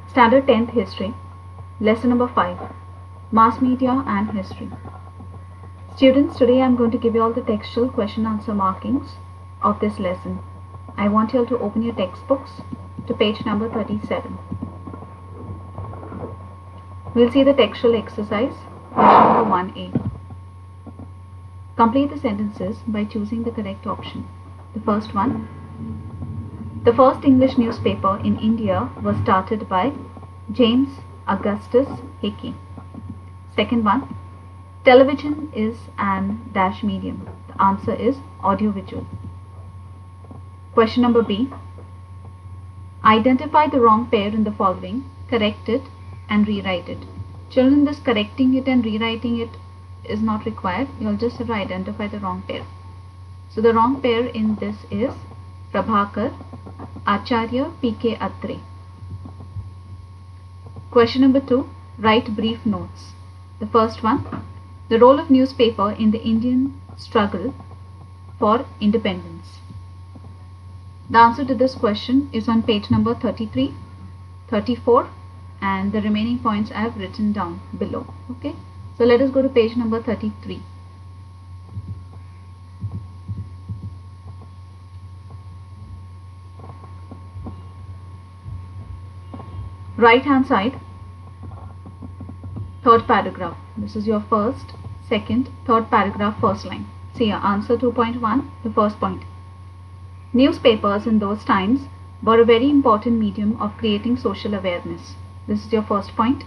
Standard 10th History, Lesson number 5, Mass Media and History. Students, today I am going to give you all the textual question answer markings of this lesson. I want you all to open your textbooks to page number 37. We'll see the textual exercise, question number 1A. Complete the sentences by choosing the correct option. The first one. The first English newspaper in India was started by James Augustus Hickey. Second one. Television is an dash medium. The answer is audiovisual. Question number B. Identify the wrong pair in the following, correct it and rewrite it. Children, this correcting it and rewriting it is not required. You'll just have to identify the wrong pair. So the wrong pair in this is Prabhakar, Acharya P.K. Atre. Question number 2. Write brief notes. The first one. The role of newspaper in the Indian struggle for independence. The answer to this question is on page number 33, 34 and the remaining points I have written down below. Okay. So let us go to page number 33. Right hand side, third paragraph. This is your first, second, third paragraph, first line. See your answer 2.1, the first point. Newspapers in those times were a very important medium of creating social awareness. This is your first point.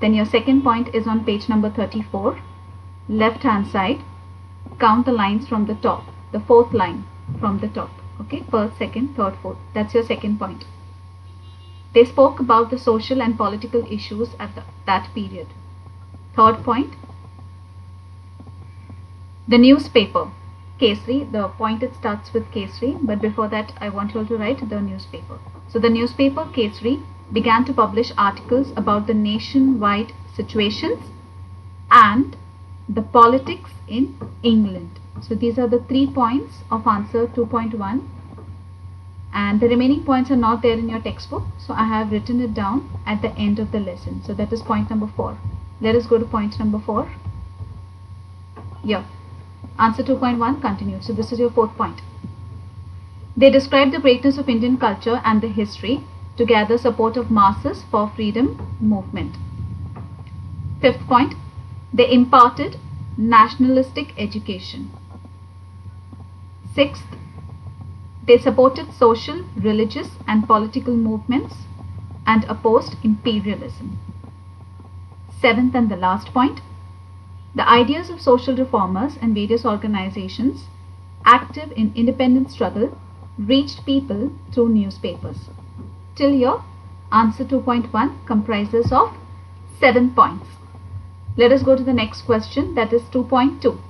Then your second point is on page number 34, left hand side. Count the lines from the top, the fourth line from the top. Okay, first, second, third, fourth. That's your second point. They spoke about the social and political issues at that period. Third point. The newspaper, Kesari, the point it starts with Kesari, but before that I want you all to write the newspaper. So the newspaper Kesari began to publish articles about the nationwide situations and the politics in England. So these are the 3 points of answer 2.1, and the remaining points are not there in your textbook, so I have written it down at the end of the lesson. So that is point number 4. Let us go to point number 4. Yeah, answer 2.1 continued. So this is your fourth point. They described the greatness of Indian culture and the history to gather support of masses for freedom movement. Fifth point. They imparted nationalistic education. Sixth, they supported social, religious and political movements and opposed imperialism. Seventh and the last point, the ideas of social reformers and various organizations active in independence struggle reached people through newspapers. Till here, answer 2.1 comprises of 7 points. Let us go to the next question, that is 2.2.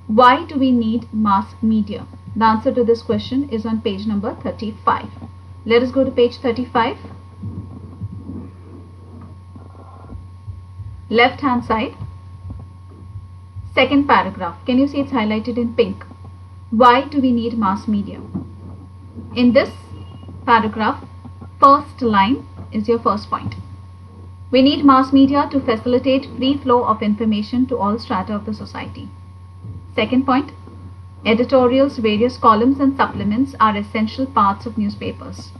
Why do we need mass media? The answer to this question is on page number 35. Let us go to page 35. Left hand side, second paragraph. Can you see it's highlighted in pink? Why do we need mass media? In this paragraph, first line is your first point. We need mass media to facilitate free flow of information to all strata of the society. Second point, editorials, various columns and supplements are essential parts of newspapers.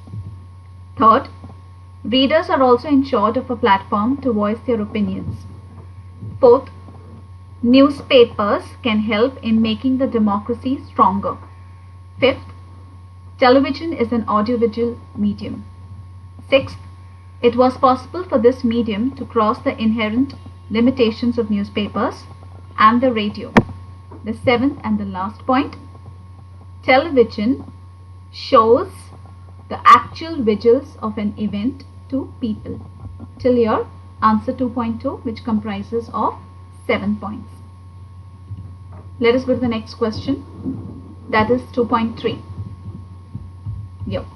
Third, readers are also ensured of a platform to voice their opinions. Fourth, newspapers can help in making the democracy stronger. Fifth, television is an audiovisual medium. Sixth, it was possible for this medium to cross the inherent limitations of newspapers and the radio. The seventh and the last point, television shows the actual visuals of an event to people. Till here, answer 2.2, which comprises of 7 points. Let us go to the next question, that is 2.3. Yep.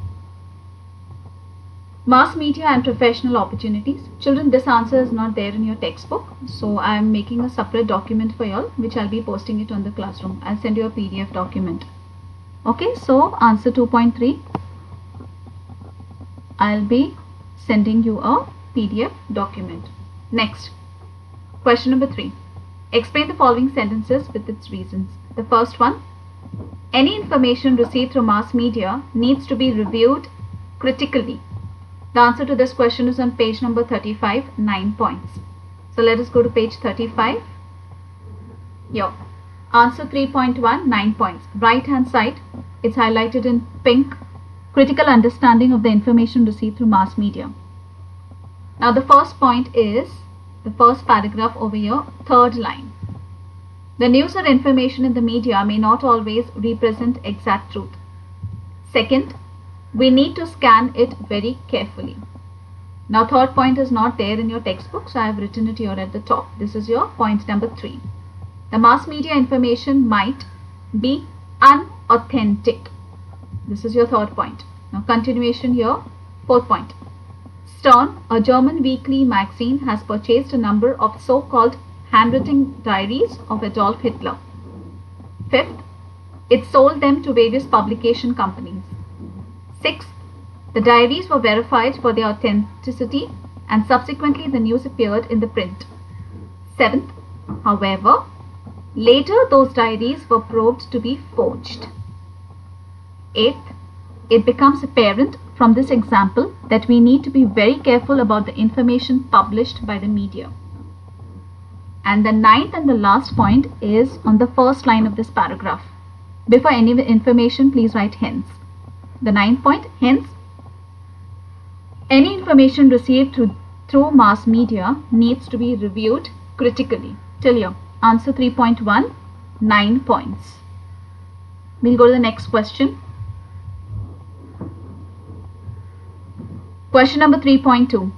Mass media and professional opportunities. Children, this answer is not there in your textbook, so I am making a separate document for you all, which I'll be posting it on the classroom. I'll send you a PDF document. Okay, so answer 2.3. I'll be sending you a PDF document. Next, question number 3. Explain the following sentences with its reasons. The first one, any information received through mass media needs to be reviewed critically. The answer to this question is on page number 35, 9 points. So let us go to page 35. Here, answer 3.1, 9 points. Right hand side, it's highlighted in pink. Critical understanding of the information received through mass media. Now the first point is the first paragraph over here, third line. The news or information in the media may not always represent exact truth. Second, we need to scan it very carefully. Now third point is not there in your textbook, so I have written it here at the top. This is your point number 3. The mass media information might be unauthentic. This is your third point. Now continuation here, fourth point. Stern, a German weekly magazine, has purchased a number of so-called handwritten diaries of Adolf Hitler. Fifth, it sold them to various publication companies. Sixth, the diaries were verified for their authenticity and subsequently the news appeared in the print. Seventh, however, later those diaries were proved to be forged. Eighth, it becomes apparent from this example that we need to be very careful about the information published by the media. And the ninth and the last point is on the first line of this paragraph. Before any information, please write hence. The ninth point, hence, any information received through mass media needs to be reviewed critically. Till here, answer 3.1, 9 points. We'll go to the next question. Question number 3.2.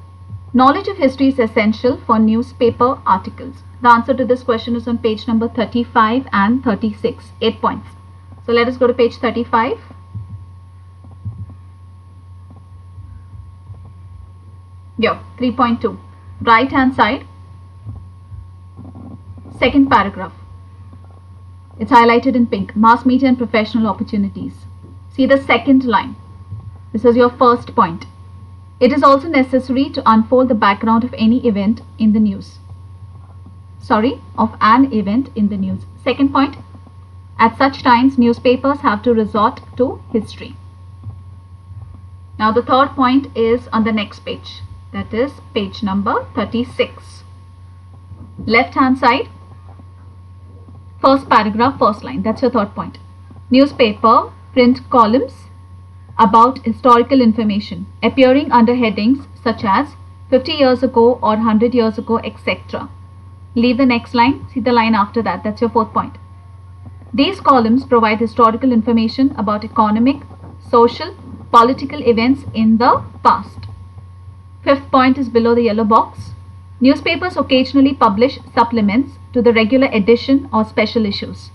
Knowledge of history is essential for newspaper articles. The answer to this question is on page number 35 and 36, 8 points. So let us go to page 35. Yeah, 3.2. Right hand side, second paragraph. It's highlighted in pink. Mass media and professional opportunities. See the second line. This is your first point. It is also necessary to unfold the background of any event in the news. Of an event in the news. Second point, at such times newspapers have to resort to history. Now the third point is on the next page. That is page number 36. Left hand side, first paragraph, first line. That's your third point. Newspaper print columns about historical information appearing under headings such as 50 years ago or 100 years ago, etc. Leave the next line, see the line after that. That's your fourth point. These columns provide historical information about economic, social, political events in the past. Fifth point is below the yellow box. Newspapers occasionally publish supplements to the regular edition or special issues.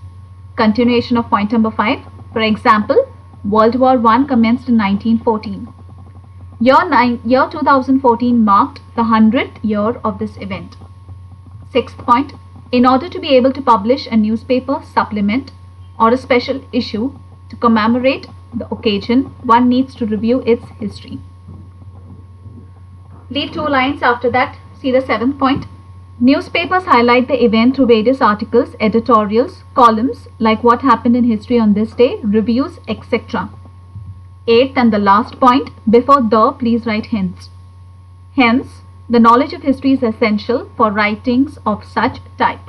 Continuation of point number 5. For example, World War I commenced in 1914. Year 2014 marked the 100th year of this event. Sixth point, in order to be able to publish a newspaper supplement or a special issue to commemorate the occasion, one needs to review its history. Leave 2 lines after that. See the seventh point. Newspapers highlight the event through various articles, editorials, columns, like what happened in history on this day, reviews, etc. Eighth and the last point, before the, please write hence. Hence, the knowledge of history is essential for writings of such type.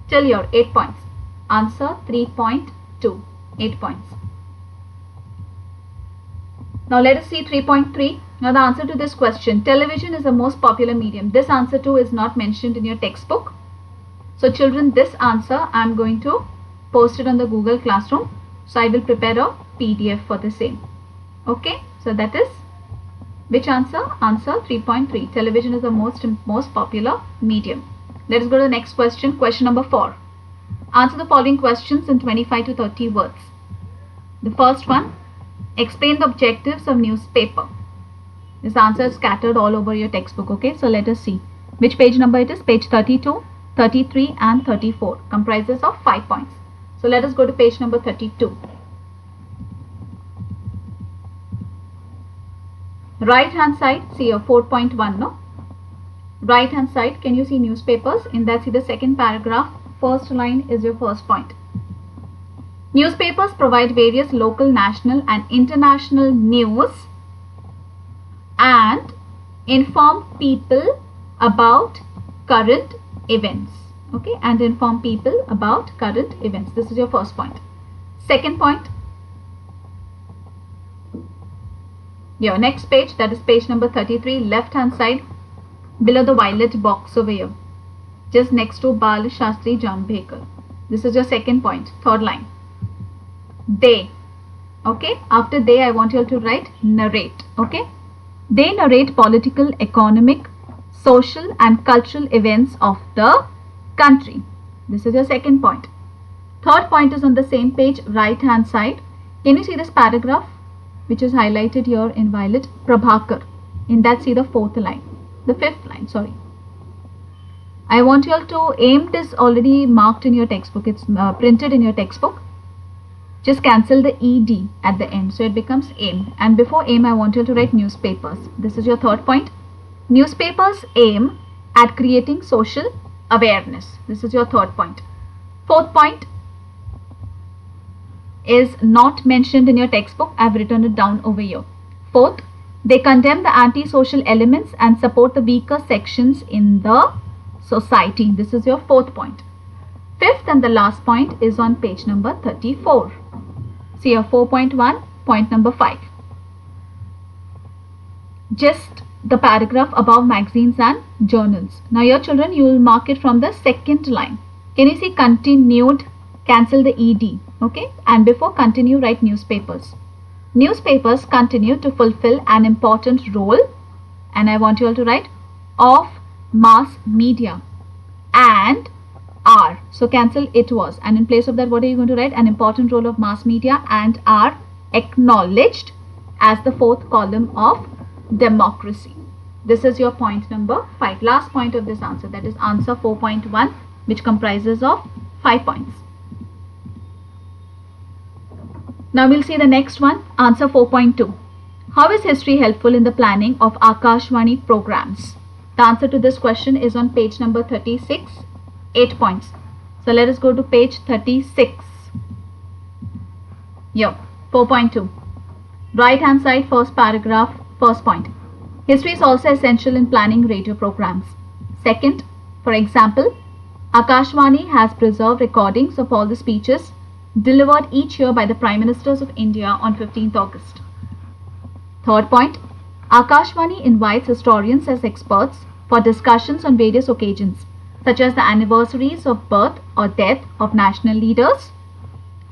Till here, 8 points. Answer 3.2, 8 points. Now let us see 3.3. Now the answer to this question, television is the most popular medium. This answer too is not mentioned in your textbook. So children, this answer I am going to post it on the Google Classroom. So I will prepare a PDF for the same. Okay, so that is which answer? Answer 3.3. Television is the most popular medium. Let us go to the next question. Question number 4. Answer the following questions in 25 to 30 words. The first one, explain the objectives of newspaper. This answer is scattered all over your textbook. Okay, so let us see which page number it is. Page 32, 33 and 34 comprises of 5 points. So let us go to page number 32. Right hand side, see your 4.1, no? Right hand side, can you see newspapers? In that, see the second paragraph, first line is your first point. Newspapers provide various local, national and international news and inform people about current events. Okay, and inform people about current events. This is your first point. Second point, your next page, that is page number 33, left hand side, below the violet box over here, just next to Bal Shastri Jambhekar. This is your second point, third line. They, okay, after they I want you all to write narrate. Okay, they narrate political, economic, social and cultural events of the country. This is your second point. Third point is on the same page, right hand side. Can you see this paragraph which is highlighted here in violet? Prabhakar. In that, see the fifth line, sorry. I want you all to, aimed is already marked in your textbook. It's printed in your textbook. Just cancel the ed at the end, so it becomes aim. And before aim, I want you all to write newspapers. This is your third point. Newspapers aim at creating social awareness. This is your third point. Fourth point is not mentioned in your textbook. I've written it down over here. Fourth, they condemn the anti-social elements and support the weaker sections in the society. This is your fourth point. Fifth and the last point is on page number 34. See your 4.1, point number 5. Just the paragraph above magazines and journals. Now your children, you will mark it from the second line. Can you see continued? Cancel the ed. Okay, and before continue, write newspapers. Newspapers continue to fulfill an important role, and I want you all to write of mass media and are. So cancel it was, and in place of that, what are you going to write? An important role of mass media and are acknowledged as the fourth column of democracy. This is your point number 5. Last point of this answer, that is answer 4.1, which comprises of 5 points. Now we'll see the next one, answer 4.2. How is history helpful in the planning of Akashvani programs? The answer to this question is on page number 36, 8 points. So let us go to page 36. Here, 4.2. Right hand side, first paragraph, first point. History is also essential in planning radio programs. Second, for example, Akashvani has preserved recordings of all the speeches delivered each year by the Prime Ministers of India on 15th August. Third point, Akashvani invites historians as experts for discussions on various occasions, such as the anniversaries of birth or death of national leaders,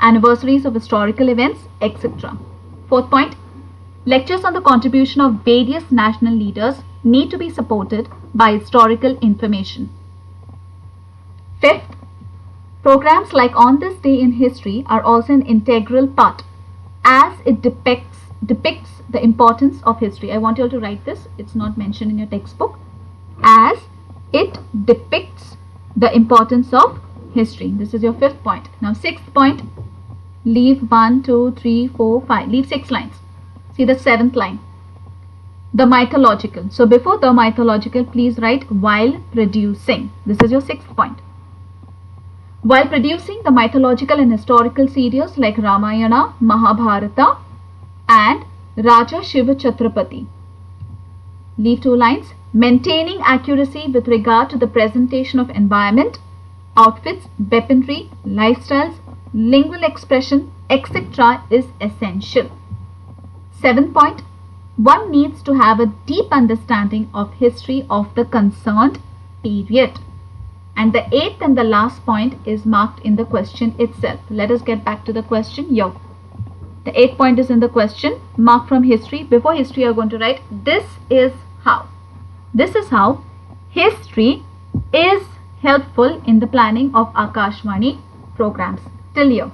anniversaries of historical events, etc. Fourth point, lectures on the contribution of various national leaders need to be supported by historical information. Fifth, programs like On This Day in History are also an integral part as it depicts the importance of history. I want you all to write this. It's not mentioned in your textbook. As it depicts the importance of history. This is your fifth point. Now sixth point, leave 1, 2, 3, 4, 5. Leave 6 lines. See the seventh line. The mythological. So before the mythological, please write while producing. This is your sixth point. While producing the mythological and historical serials like Ramayana, Mahabharata and Raja Shiva Chhatrapati. Leave 2 lines. Maintaining accuracy with regard to the presentation of environment, outfits, weaponry, lifestyles, lingual expression, etc. is essential. 7th point. One needs to have a deep understanding of history of the concerned period. And the 8th and the last point is marked in the question itself. Let us get back to the question here. The 8th point is in the question, mark from history. Before history, you are going to write, this is how. This is how history is helpful in the planning of Akashvani programs. Till here.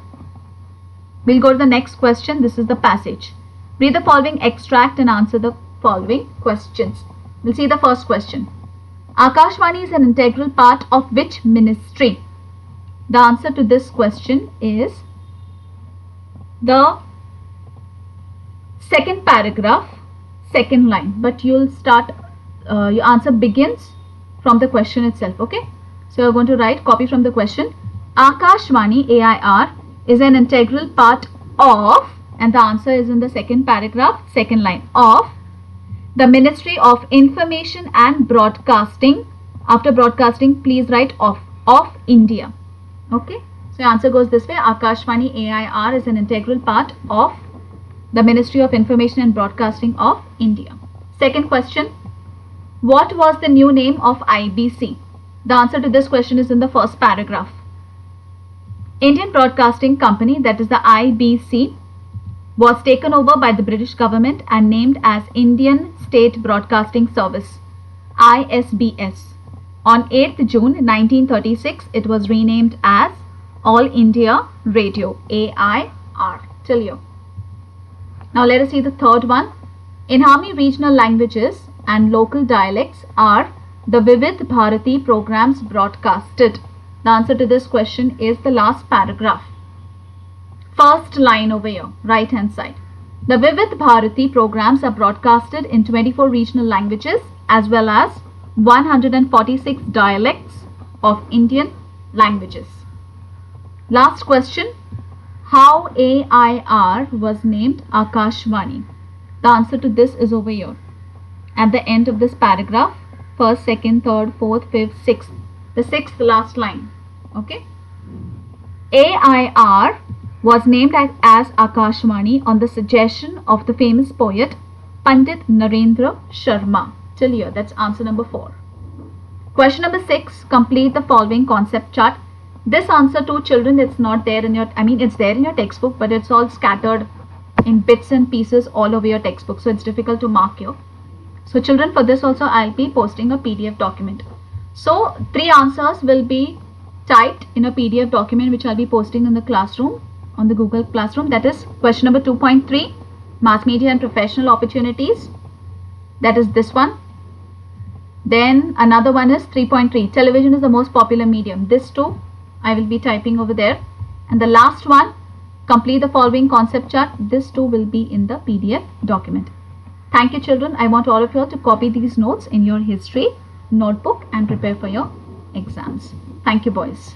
We'll go to the next question. This is the passage. Read the following extract and answer the following questions. We'll see the first question. Akashvani is an integral part of which ministry? The answer to this question is the second paragraph, second line, but you'll start, your answer begins from the question itself. Okay, so you're going to write, copy from the question, Akashvani AIR is an integral part of, and the answer is in the second paragraph, second line, of the Ministry of Information and Broadcasting. After broadcasting, please write of India. Okay, so your answer goes this way, Akashvani AIR is an integral part of the Ministry of Information and Broadcasting of India. Second question, what was the new name of IBC? The answer to this question is in the first paragraph. Indian Broadcasting Company, that is the IBC, was taken over by the British government and named as Indian State Broadcasting Service, ISBS. On 8th June 1936, it was renamed as All India Radio, AIR. Till here. Now let us see the third one. In how many regional languages and local dialects are the Vividh Bharati programs broadcasted? The answer to this question is the last paragraph. First line over here, right hand side. The Vividh Bharati programs are broadcasted in 24 regional languages as well as 146 dialects of Indian languages. Last question. How AIR was named Akashvani? The answer to this is over here. At the end of this paragraph, first, second, third, fourth, fifth, sixth. The sixth last line. Okay. AIR was named as Akashvani on the suggestion of the famous poet Pandit Narendra Sharma. Till here, that's answer number 4. Question number 6, complete the following concept chart. This answer to children, it's not there in your, it's there in your textbook, but it's all scattered in bits and pieces all over your textbook, so it's difficult to mark here. So children, for this also I'll be posting a PDF document. So 3 answers will be typed in a PDF document which I'll be posting in the classroom, on the Google Classroom. That is question number 2.3, mass media and professional opportunities. That is this one. Then another one is 3.3, television is the most popular medium. This too I will be typing over there. And the last one, complete the following concept chart. This too will be in the PDF document. Thank you children. I want all of you to copy these notes in your history notebook and prepare for your exams. Thank you boys.